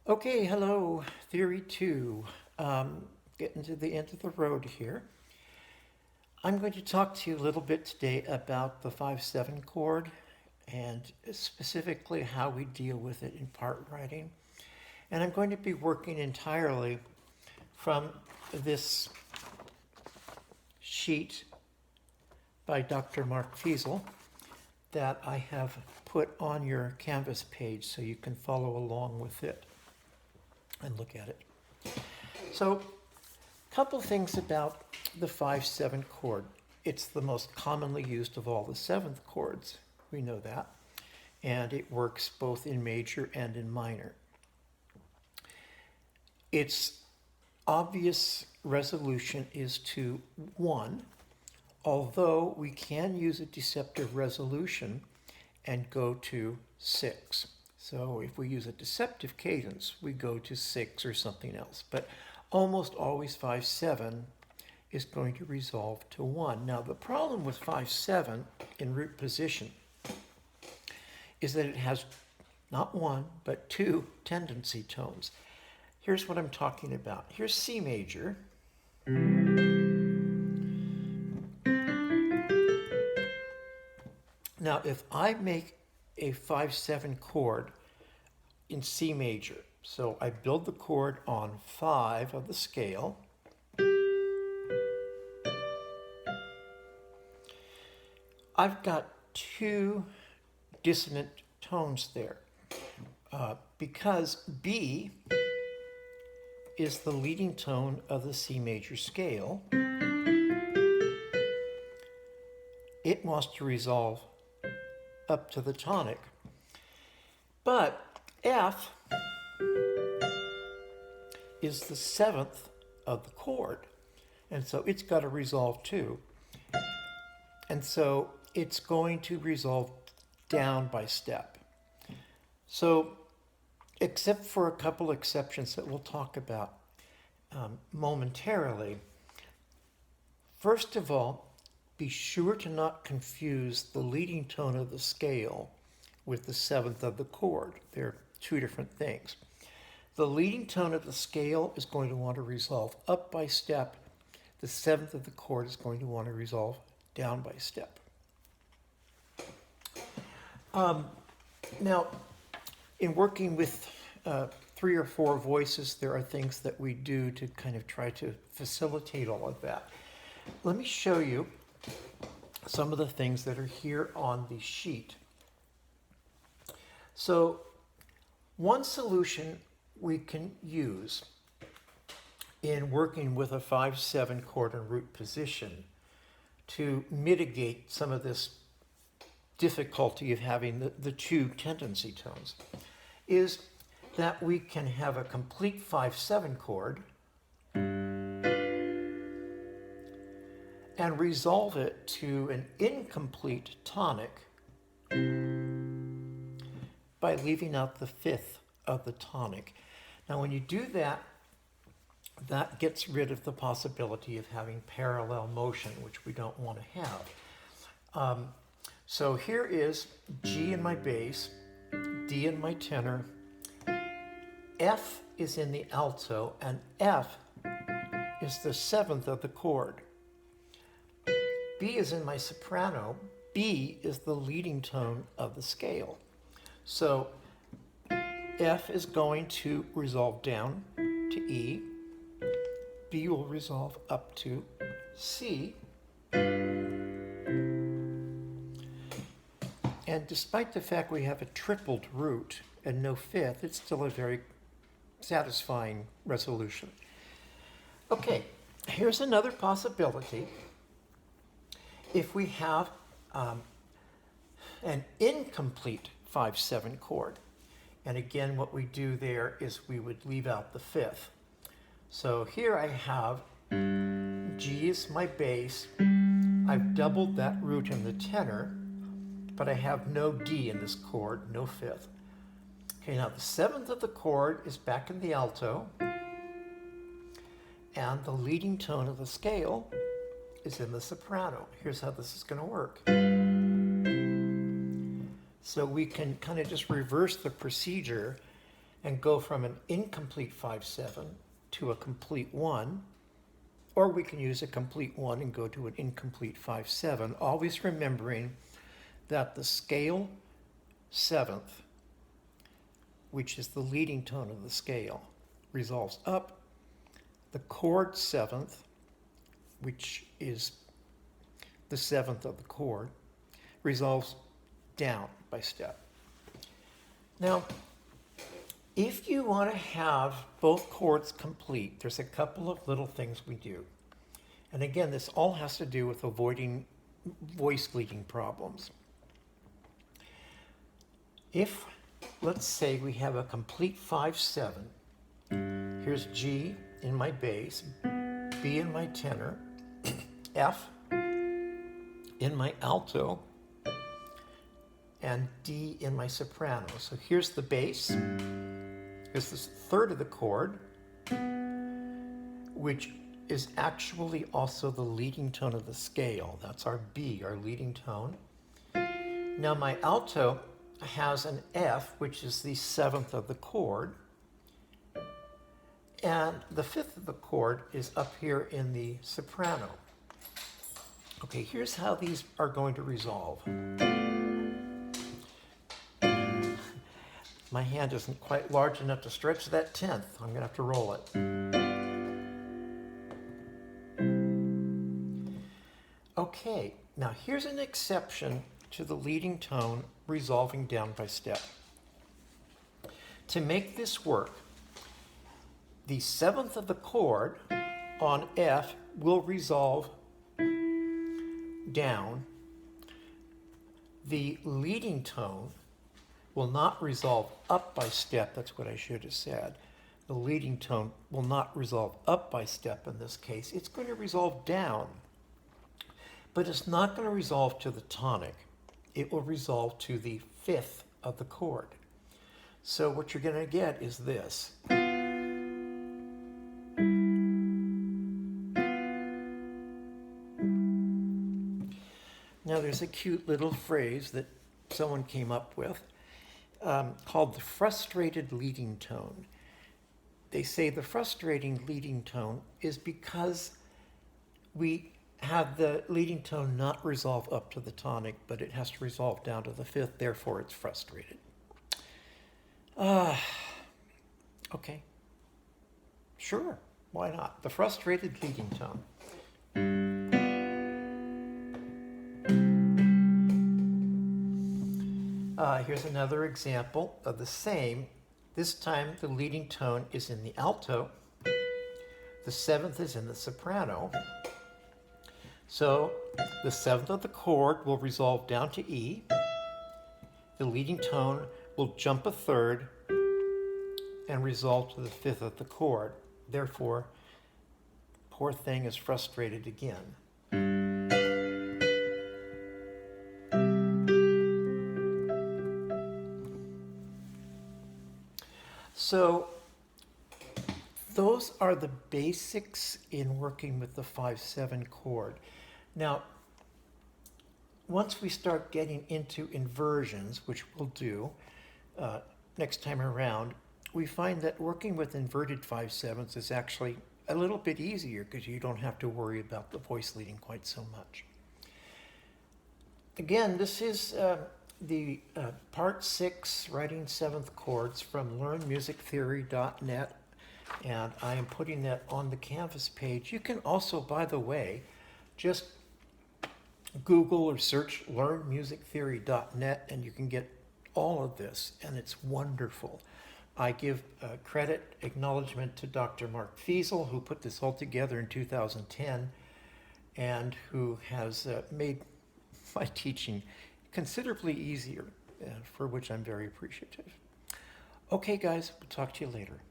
Okay, hello, Theory 2. Getting to the end of the road here. I'm going to talk to you a little bit today about the 5/7 chord and specifically how we deal with it in part writing. And I'm going to be working entirely from this sheet by Dr. Mark Feezel that I have put on your Canvas page so you can follow along with it and look at it. So, a couple things about the 5/7 chord. It's the most commonly used of all the seventh chords. We know that. And it works both in major and in minor. Its obvious resolution is to 1, although we can use a deceptive resolution and go to 6. So if we use a deceptive cadence, we go to 6 or something else. But almost always 5/7 is going to resolve to 1. Now the problem with 5/7 in root position is that it has not one, but 2 tendency tones. Here's what I'm talking about. Here's C major. Now if I make a 5/7 chord in C major, so I build the chord on 5 of the scale, I've got 2 dissonant tones there because B is the leading tone of the C major scale. It wants to resolve up to the tonic, but F is the 7th of the chord, and so it's got to resolve too. And so it's going to resolve down by step. So, except for a couple exceptions that we'll talk about momentarily, first of all, be sure to not confuse the leading tone of the scale with the 7th of the chord. They're 2 different things. The leading tone of the scale is going to want to resolve up by step. The 7th of the chord is going to want to resolve down by step. Now, in working with 3 or 4 voices, there are things that we do to kind of try to facilitate all of that. Let me show you some of the things that are here on the sheet. So, one solution we can use in working with a 5/7 chord in root position to mitigate some of this difficulty of having the 2 tendency tones is that we can have a complete 5/7 chord and resolve it to an incomplete tonic by leaving out the 5th of the tonic. Now when you do that, that gets rid of the possibility of having parallel motion, which we don't want to have. So here is G in my bass, D in my tenor, F is in the alto, and F is the 7th of the chord. B is in my soprano, B is the leading tone of the scale. So F is going to resolve down to E, B will resolve up to C, and despite the fact we have a tripled root and no 5th, it's still a very satisfying resolution. Okay, here's another possibility. If we have an incomplete 5/7 chord, and again what we do there is we would leave out the 5th. So here I have G is my bass, I've doubled that root in the tenor, but I have no D in this chord, no 5th. Okay, now the 7th of the chord is back in the alto, and the leading tone of the scale is in the soprano. Here's how this is going to work. So we can kind of just reverse the procedure and go from an incomplete 5/7 to a complete 1, or we can use a complete 1 and go to an incomplete 5/7, always remembering that the scale 7th, which is the leading tone of the scale, resolves up. The chord 7th, which is the 7th of the chord, resolves down by step. Now, if you want to have both chords complete, there's a couple of little things we do. And again, this all has to do with avoiding voice leading problems. If, let's say, we have a complete 5/7, here's G in my bass, B in my tenor, F in my alto, and D in my soprano. So here's the bass. Here's the third of the chord, which is actually also the leading tone of the scale. That's our B, our leading tone. Now my alto has an F, which is the 7th of the chord, and the 5th of the chord is up here in the soprano. Okay, here's how these are going to resolve. My hand isn't quite large enough to stretch that 10th. I'm going to have to roll it. Okay, now here's an exception to the leading tone resolving down by step. To make this work, the 7th of the chord on F will resolve down. The leading tone will not resolve up by step. That's what I should have said. The leading tone will not resolve up by step in this case. It's going to resolve down, but it's not going to resolve to the tonic. It will resolve to the 5th of the chord. So what you're going to get is this. Now there's a cute little phrase that someone came up with called the frustrated leading tone. They say the frustrating leading tone is because we have the leading tone not resolve up to the tonic, but it has to resolve down to the 5th, therefore it's frustrated. Okay. Sure, why not? The frustrated leading tone. Here's another example of the same. This time the leading tone is in the alto. The 7th is in the soprano. So the 7th of the chord will resolve down to E. The leading tone will jump a third and resolve to the 5th of the chord. Therefore, poor thing is frustrated again. So those are the basics in working with the 5/7 chord. Now, once we start getting into inversions, which we'll do next time around, we find that working with inverted 5/7s is actually a little bit easier because you don't have to worry about the voice leading quite so much. Again, this is the part 6, writing 7th chords from learnmusictheory.net, and I am putting that on the Canvas page. You can also, by the way, just Google or search learnmusictheory.net and you can get all of this, and it's wonderful. I give credit, acknowledgement to Dr. Mark Feezel, who put this all together in 2010 and who has made my teaching considerably easier, for which I'm very appreciative. Okay, guys, we'll talk to you later.